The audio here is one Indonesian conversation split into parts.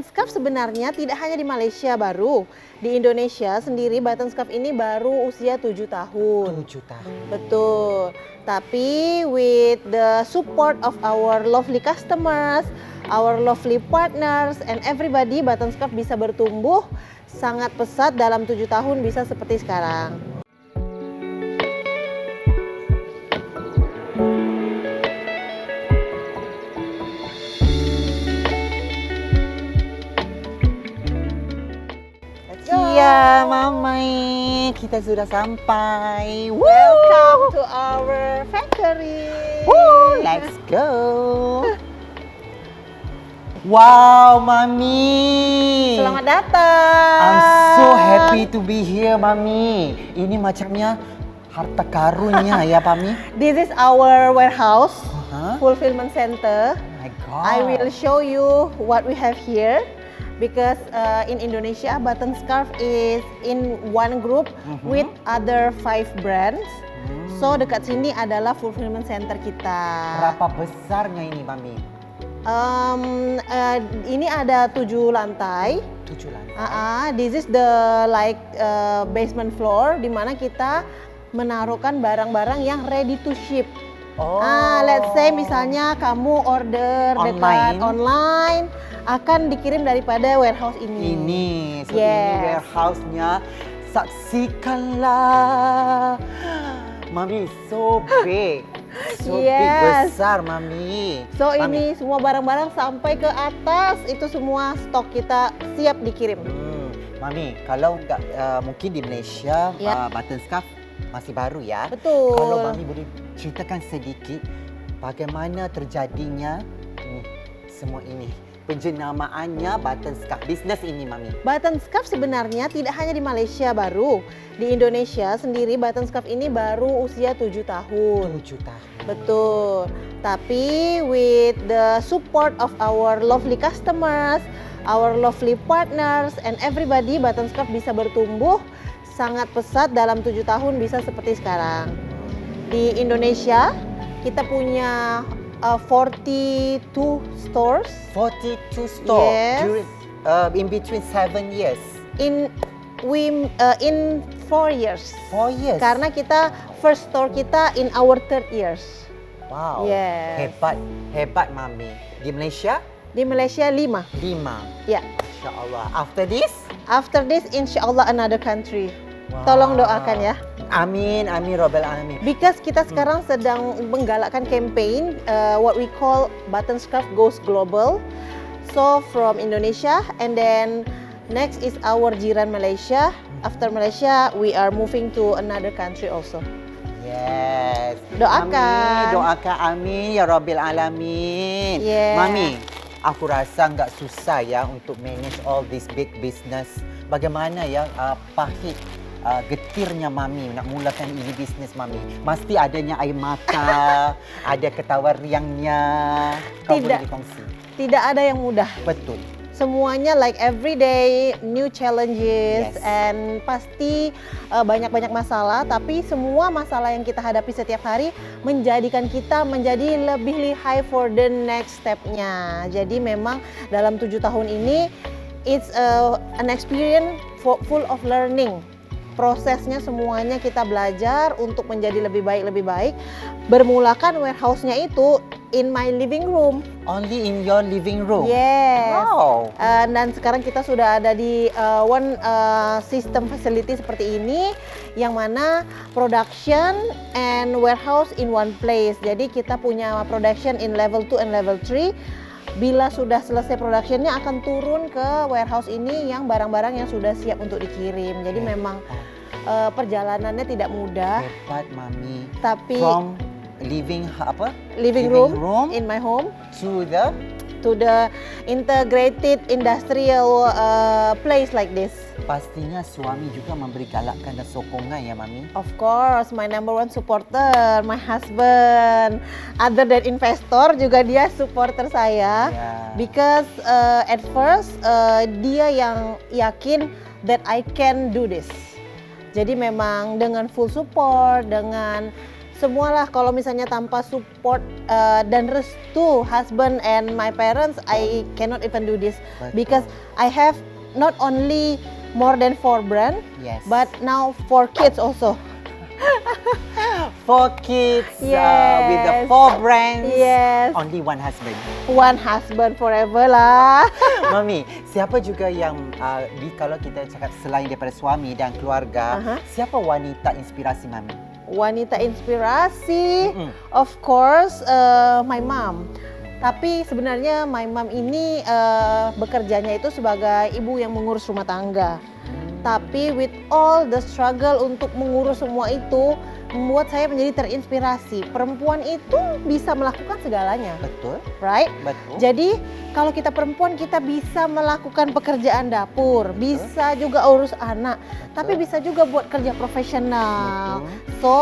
Scarf sebenarnya tidak hanya di Malaysia baru, di Indonesia sendiri button scarf ini baru usia 7 tahun. 7 tahun. Betul. Tapi with the support of our lovely customers, our lovely partners and everybody, button scarf bisa bertumbuh sangat pesat dalam 7 tahun bisa seperti sekarang. Iya, Mamai, kita sudah sampai. Welcome to our factory. Woo, let's go. Wow, Mami. Selamat datang. I'm so happy to be here, Mami. Ini macamnya harta karunnya ya, Mami. This is our warehouse, Huh? fulfillment center. Oh my God. I will show you what we have here. Because in Indonesia, button scarf is in one group with other 5 brands. So dekat sini adalah fulfillment center kita. Berapa besarnya ini, Mami? Ini ada 7 lantai. 7 lantai. This is the basement floor, di mana kita menaruhkan barang-barang yang ready to ship. Oh. Let's say misalnya kamu order dekat online, akan dikirim daripada warehouse ini. So ini warehouse-nya. Saksikanlah. Mami, so big. So big, besar, Mami. So ini semua barang-barang sampai ke atas, itu semua stok kita siap dikirim. Mami, kalau mungkin di Malaysia button scarf masih baru ya. Betul. Kalau Mami boleh ceritakan sedikit bagaimana terjadinya ini, semua ini. Penjenamaannya button scarf bisnes ini, Mami. Button scarf sebenarnya tidak hanya di Malaysia baru, di Indonesia sendiri button scarf ini baru usia 7 tahun. 7 tahun. Betul. Tapi with the support of our lovely customers, our lovely partners and everybody, button scarf bisa bertumbuh sangat pesat dalam 7 tahun bisa seperti sekarang. Di Indonesia kita punya 42 stores. 42 stores. Yes. In between 7 years. In 4 years. 4 years. Karena kita first store kita in our 3rd years. Wow. Yes. Hebat, Mami. Di Malaysia? Di Malaysia 5. 5. Ya. Insya Allah. After this? After this, insya Allah another country. Wow. Tolong doakan ya. Amin, Robbal Alamin. Because kita sekarang sedang menggalakkan campaign what we call button scarf goes global. So from Indonesia and then next is our jiran Malaysia. After Malaysia, we are moving to another country also. Yes. Doakan. Mami, doakan amin ya Rabbil Alamin. Yeah. Mami, aku rasa nggak susah ya untuk manage all this big business. Bagaimana ya pahit getirnya Mami nak mulakan ini bisnes, Mami? Mesti adanya air mata, ada ketawa riangnya. Kau boleh dikongsi? Tidak ada yang mudah. Betul. Semuanya like every day new challenges and pasti banyak-banyak masalah, tapi semua masalah yang kita hadapi setiap hari menjadikan kita menjadi lebih high for the next step-nya. Jadi memang dalam 7 tahun ini it's an experience full of learning. Prosesnya semuanya kita belajar untuk menjadi lebih baik. Bermulakan warehouse-nya itu in my living room. Only in your living room? Yes. Wow. Dan sekarang kita sudah ada di one system facility seperti ini, yang mana production and warehouse in one place. Jadi kita punya production in level 2 and level 3. Bila sudah selesai productionnya akan turun ke warehouse ini yang barang-barang yang sudah siap untuk dikirim. Jadi memang perjalanannya tidak mudah. Hebat, Mami. Tapi from living room in my home to the integrated industrial place like this. Pastinya suami juga memberi galakan dan sokongan ya, Mami? Of course, my number one supporter, my husband. Other than investor, juga dia supporter saya. Because at first, dia yang yakin that I can do this. Jadi memang dengan full support, dengan semualah kalau misalnya tanpa support dan restu husband and my parents, I cannot even do this. Betul. Because I have not only more than 4 brand, Yes. but now 4 kids also. 4 kids with the Yes. 4 brands. Yes, Only one husband. one husband forever lah. Mami, siapa juga yang kalau kita cakap selain daripada suami dan keluarga, Aha. siapa wanita inspirasi Mami? Wanita inspirasi, Mm-mm. of course, my mom. Tapi sebenarnya my mom ini bekerjanya itu sebagai ibu yang mengurus rumah tangga. Tapi with all the struggle untuk mengurus semua itu, membuat saya menjadi terinspirasi. Perempuan itu bisa melakukan segalanya, Betul, right? betul. Jadi kalau kita perempuan, kita bisa melakukan pekerjaan dapur, bisa juga urus anak, tapi bisa juga buat kerja profesional. Betul. So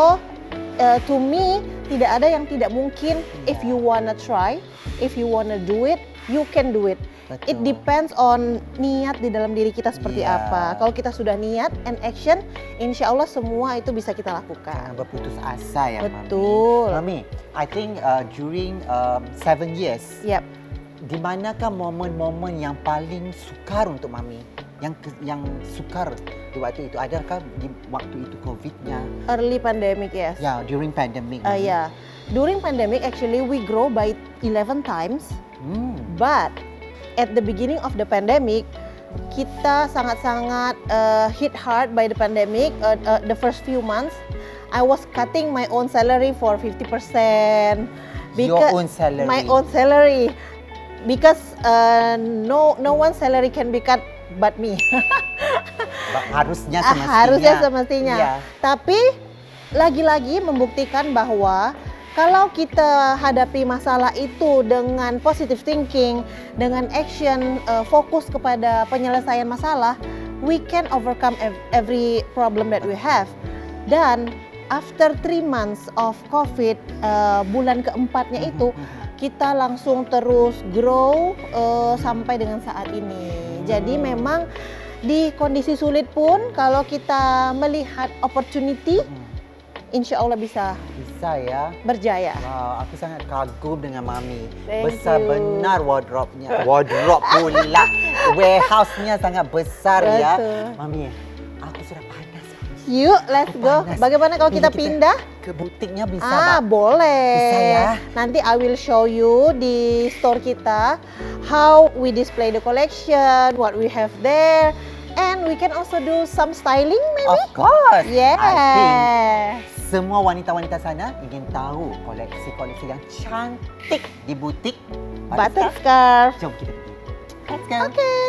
to me, tidak ada yang tidak mungkin. If you wanna try, if you wanna do it, you can do it. It Betul. depends on niat di dalam diri kita seperti Iya. apa. Kalau kita sudah niat and action, insya Allah semua itu bisa kita Jangan lakukan. berputus asa ya, Betul. Mami. I think during 7 years, Yep. di manakah momen-momen yang paling sukar untuk Mami? Yang sukar di waktu itu, adakah di waktu itu COVID-nya? Early pandemic, yes. Ya, during pandemic. Mami. Yeah. During pandemic, actually we grow by 11 times. But at the beginning of the pandemic, kita sangat-sangat hit hard by the pandemic. The first few months, I was cutting my own salary for 50%. Your own salary. My own salary, because no one salary can be cut but me. Harusnya semestinya. Harusnya semestinya. Iya. Tapi lagi-lagi membuktikan bahwa kalau kita hadapi masalah itu dengan positive thinking, dengan action, fokus kepada penyelesaian masalah, we can overcome every problem that we have. Dan after 3 months of COVID, bulan keempatnya itu, kita langsung terus grow sampai dengan saat ini. Jadi memang di kondisi sulit pun, kalau kita melihat opportunity, insya Allah bisa Ya. berjaya. Wow, aku sangat kagum dengan Mami. Thank Besar you. benar wardrobe-nya. Wardrobe pula. Warehouse-nya sangat besar ya. Betul. Mami, aku sudah panas. Yuk, let's go. Panas. Bagaimana kalau kita pindah? Ke butiknya bisa, Mbak? Boleh. Bisa ya? Nanti I will show you di store kita how we display the collection, what we have there, and we can also do some styling maybe. Of course. Yeah. I think semua wanita-wanita sana ingin tahu koleksi-koleksi yang cantik di butik Button scarf. Jom kita pergi. Let's go. Okay.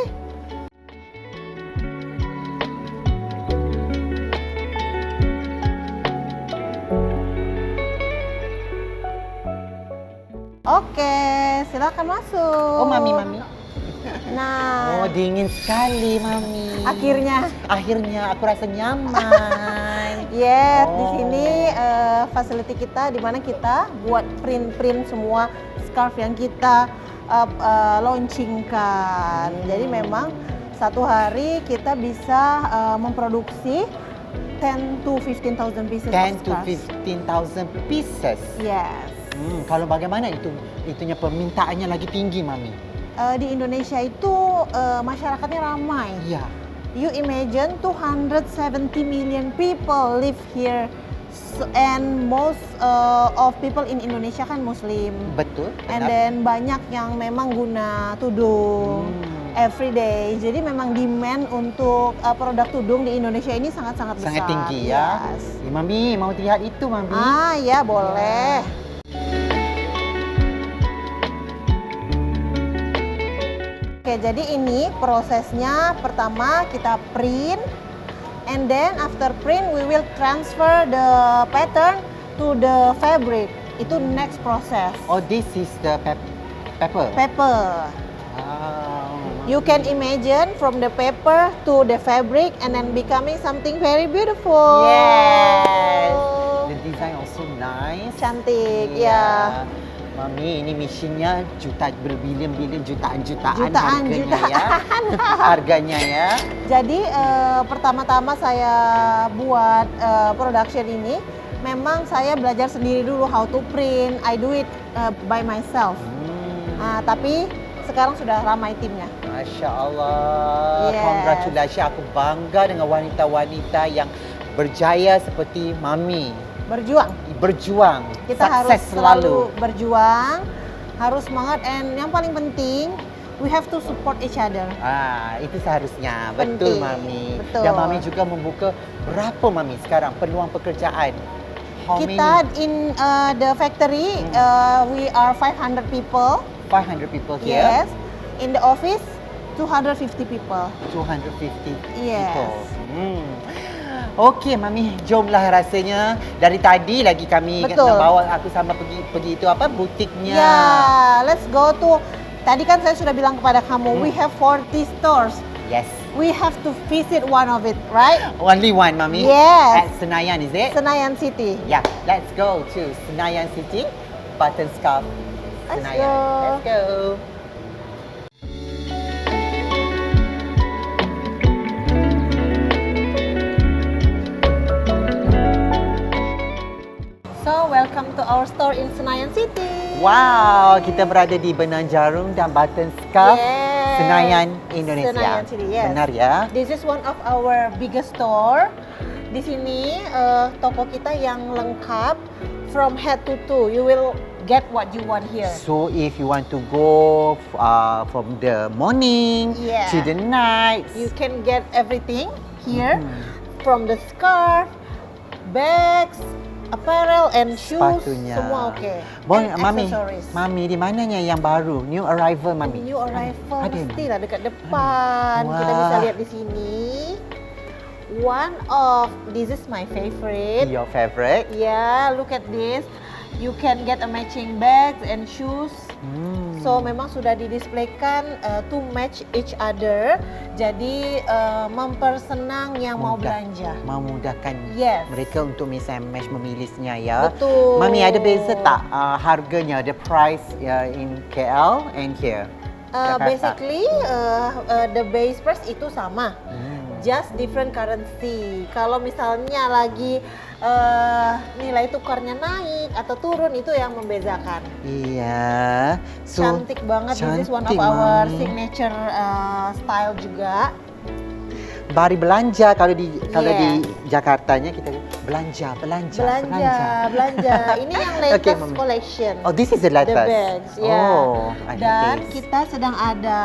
Oke, silakan masuk. Oh, Mami. Nah, Oh, dingin sekali, Mami. akhirnya. Akhirnya aku rasa nyaman. Yes, di Oh. sini facility kita di mana kita buat print semua scarf yang kita launchingkan. Jadi memang satu hari kita bisa memproduksi 10 to 15,000 pieces 10 of to scarves. 15,000 pieces. Yes. Kalau bagaimana itunya permintaannya lagi tinggi, Mami? Di Indonesia itu masyarakatnya ramai. Iya. You imagine 270 million people live here, and most of people in Indonesia kan Muslim. Betul. And benar. then banyak yang memang guna tudung every day. Jadi memang demand untuk produk tudung di Indonesia ini sangat-sangat besar. Sangat tinggi ya. Yes. Mami, mau lihat itu, Mami? Ya boleh. Oke, jadi ini prosesnya. Pertama kita print, and then after print we will transfer the pattern to the fabric. Itu next process. Oh, this is the paper. Paper. Wow. You can imagine from the paper to the fabric and then becoming something very beautiful. Yes. The design also nice. Cantik, Iya. ya. Mami, ini mesinnya berbilion-bilion, jutaan-jutaan Jutaan, harganya jutaan. ya. Harganya ya. Jadi pertama-tama saya buat production ini, memang saya belajar sendiri dulu how to print. I do it by myself. Tapi sekarang sudah ramai timnya. Masya Allah, Yes. congratulations. Aku bangga dengan wanita-wanita yang berjaya seperti Mami. Berjuang. Kita harus Sukses selalu berjuang, harus semangat, and yang paling penting, we have to support each other. Itu seharusnya. Penting. Betul, Mami. Betul. Dan Mami juga membuka berapa, Mami, sekarang peluang pekerjaan? How Kita many? in the factory, we are 500 people. 500 people here. Yes. In the office, 250 people. 250 Yes. people. Okey, Mami, jomlah rasanya. Dari tadi lagi kami Betul. nak bawa aku sama pergi itu apa butiknya. Yeah, let's go to. Tadi kan saya sudah bilang kepada kamu, we have 40 stores. Yes. We have to visit one of it, right? Only one, Mami. Yes. At Senayan, is it? Senayan City. Yeah. Let's go to Senayan City, Button Scarf. Let's Senayan. go. Let's go. So, welcome to our store in Senayan City. Wow, kita berada di Benang Jarum dan Button Scarf, Yes. Senayan, Indonesia. Senayan City, yes. Benar ya? This is one of our biggest store. Di sini toko kita yang lengkap from head to toe. You will get what you want here. So if you want to go from the morning Yeah. to the night, You can get everything here, from the scarf, bags, apparel, and shoes. sepatunya. Semua oke. Bon, And Mami, accessories. Mami di mananya yang baru, new arrival, Mami? New arrival Ada, mestilah dekat depan. Kita Wah. bisa lihat di sini. One of this is my favorite. Your favorite? Yeah, look at this. You can get a matching bags and shoes. So memang sudah didisplaykan to match each other. Jadi mempersenang yang mau Mudah. belanja. Memudahkan Yes. mereka untuk mix and match memilihnya ya. Betul. Mami, ada beza tak harganya, the price in KL and here? Jakarta. Basically the base price itu sama. Just different currency. Kalau misalnya lagi nilai tukarnya naik atau turun, itu yang membedakan. Iya. So, Cantik banget. This is one of cantik, our Mami. signature style juga. Bari belanja kalau di Yeah. Jakartanya kita belanja. Belanja. Ini yang latest Okay, Mami. collection. Oh, this is the latest. The bags, ya. Oh, I like Dan this. kita sedang ada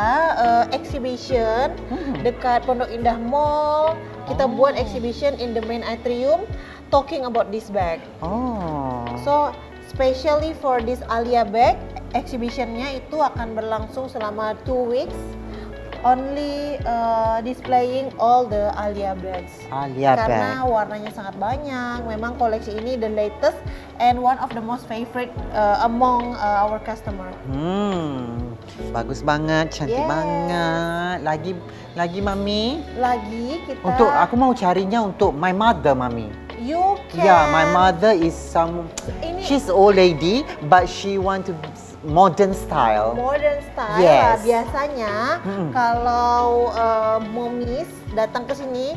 exhibition dekat Pondok Indah Mall. Kita buat exhibition in the main atrium talking about this bag. Oh. So, especially for this Alia bag, exhibitionnya itu akan berlangsung selama 2 weeks. Only displaying all the Alia bags. Alia Karena bag. warnanya sangat banyak. Memang koleksi ini the latest and one of the most favorite among our customer. Bagus banget, cantik Yes. banget. Lagi Mami. Lagi kita Untuk aku mau carinya untuk my mother, Mami. you can Yeah, my mother is Ini she's old lady but she want to modern style. modern style. Yes. Biasanya kalau momis datang ke sini,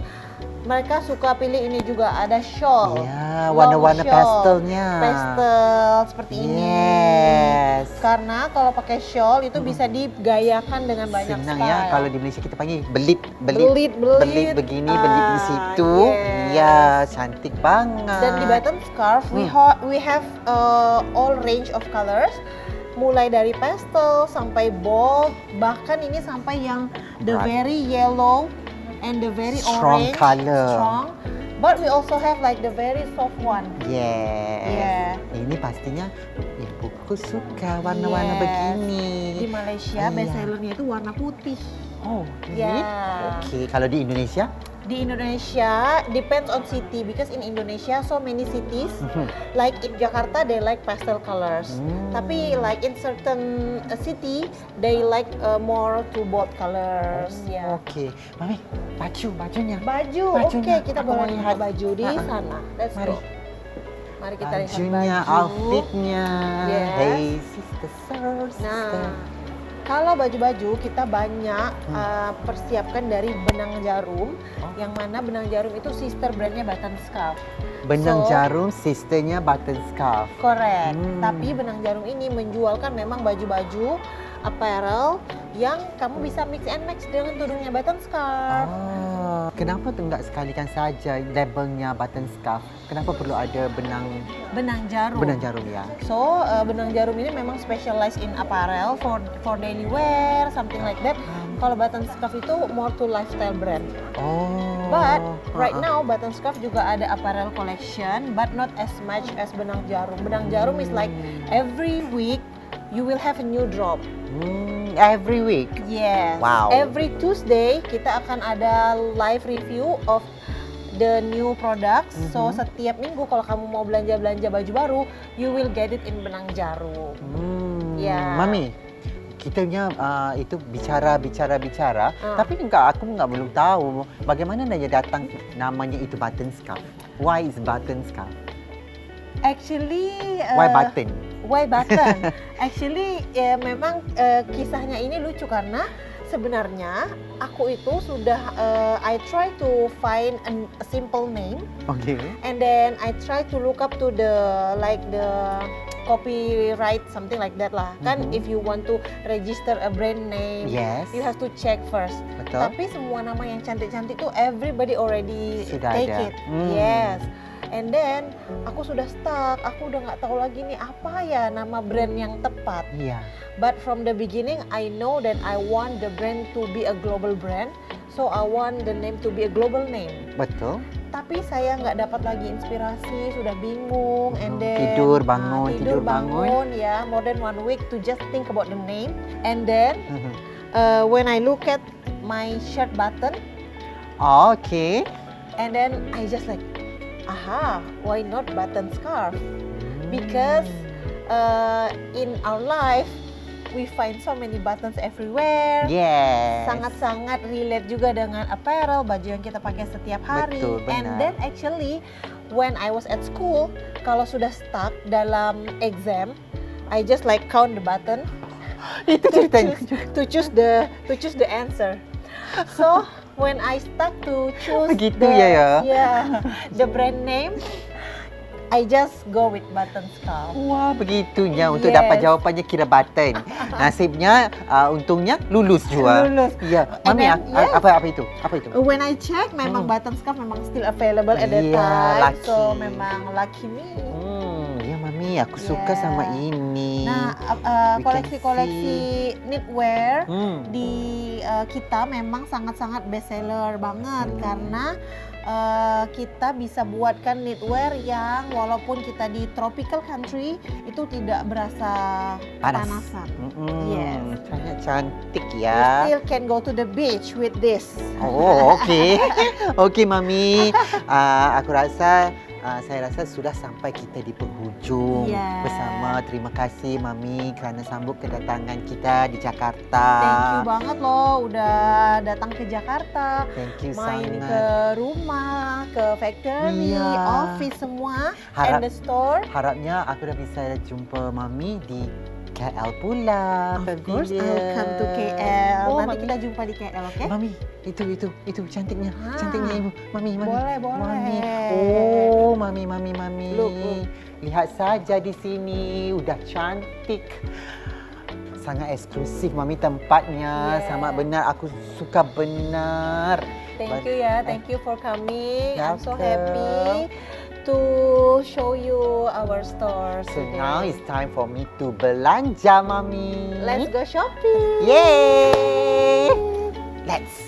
mereka suka pilih ini juga, ada shawl. Ya, long warna-warna shawl. pastelnya. Pastel seperti ini. Yes. Karena kalau pakai shawl itu bisa digayakan dengan banyak Senang style. ya kalau di Malaysia kita panggil belit Belit. begini, belit di situ. Yes. Ya, cantik banget. Dan di bottom scarf we have all range of colors, mulai dari pastel sampai bold, bahkan ini sampai yang the Bright. very yellow and the very Strong orange, color. strong. But we also have like the very soft one. Yes. Yeah. Ini pastinya ibuku suka warna-warna Yes. begini. Di Malaysia Iya. best sellernya itu warna putih. Oh, Ya. Oke, kalau di Indonesia? Di Indonesia depends on city because in Indonesia so many cities like in Jakarta they like pastel colors. Tapi like in certain city they like more to bold colors. Ya. Oke. Mami, bajunya. Baju, Bajunya. oke, kita Aku mau boleh lihat. lihat baju di sana. Let's Mari. go. Mari kita lihat Bajunya, baju. outfitnya. Yes. Hey, sister. Nah, Kalau baju-baju kita banyak persiapkan dari benang jarum, yang mana benang jarum itu sister brandnya Button Scarf. Benang So, jarum, sisternya Button Scarf. Correct. Tapi benang jarum ini menjualkan memang baju-baju apparel yang kamu bisa mix and match dengan tudungnya Button Scarf. Kenapa tu enggak sekalikan saja labelnya Button Scarf? Kenapa perlu ada Benang jarum. benang jarum ya? So, benang jarum ini memang specialized in apparel for daily wear, something like that. Kalau Button Scarf itu more to lifestyle brand. But right now Button Scarf juga ada apparel collection, but not as much as benang jarum. Benang jarum is like every week you will have a new drop. Every week. Yes. Wow. Every Tuesday kita akan ada live review of the new products. So setiap minggu kalau kamu mau belanja-belanja baju baru, you will get it in benang jarum. Ya. Mami, kitanya itu bicara, tapi aku belum tahu bagaimana dia datang namanya itu Button Scarf. Why is Button Scarf? Actually, Why button? Why button? Actually, memang kisahnya ini lucu karena sebenarnya aku itu sudah I try to find a simple name, Okay. and then I try to look up to the copyright, something like that lah. Kan if you want to register a brand name, Yes. you have to check first. Betul. Tapi semua nama yang cantik-cantik tuh everybody already Sudah take ada. it. Yes. And then aku sudah stuck, aku udah nggak tahu lagi nih apa ya nama brand yang tepat. Iya. But from the beginning, I know that I want the brand to be a global brand, so I want the name to be a global name. Betul. Tapi saya nggak dapat lagi inspirasi, sudah bingung, and then Tidur, bangun, tidur, bangun. ya, more than 1 week to just think about the name. And then when I look at my shirt button, Okay. and then I just like, aha, why not Button Scarf? Because in our life we find so many buttons everywhere. Yes. Sangat-sangat relate juga dengan apparel, baju yang kita pakai setiap hari. Betul, benar. And then actually when I was at school, kalau sudah stuck dalam exam, I just like count the button Itu ceritanya. to choose the answer. So when I start to choose Begitu ya. the brand name, I just go with Button Scarf. Wah, begitunya untuk Yes. dapat jawapannya kira button. Nasibnya untungnya lulus juga. Lulus. Ya, And Mami, then, yes. apa itu? Apa itu? When I check, memang Button Scarf memang still available at that Iya, time. lucky. So memang lucky me. Ya Mami, aku suka Yeah. sama ini. Nah, We can koleksi-koleksi knitwear Hmm. di kita memang sangat-sangat bestseller banget karena kita bisa buatkan knitwear yang walaupun kita di tropical country itu tidak berasa panasan. Yes. Sangat cantik You ya. still can go to the beach with this. Oh, okey. Okey, Mami. Aku rasa saya rasa sudah sampai kita di penghujung Yeah. bersama. Terima kasih Mami kerana sambut kedatangan kita di Jakarta. Thank you banget loh udah datang ke Jakarta, Thank you main sangat. ke rumah, ke factory, Iya. office semua, Harap- and the store. Harapnya aku dah bisa jumpa Mami di KL pula. Of course, Pavilion. I'll come to KL. Oh, Nanti Mami. kita jumpa di KL, oke? Mami, itu cantiknya. Ah. Cantiknya Ibu. Mami. Boleh. Mami. Oh, Mami. Look. Lihat saja di sini, udah cantik. Sangat eksklusif Mami tempatnya. Yeah. Sama benar, aku suka benar. Thank you ya, thank you for coming. I'm so Welcome. happy to show you our stores So today. now it's time for me to belanja Mami. Let's go shopping. Yay! Let's.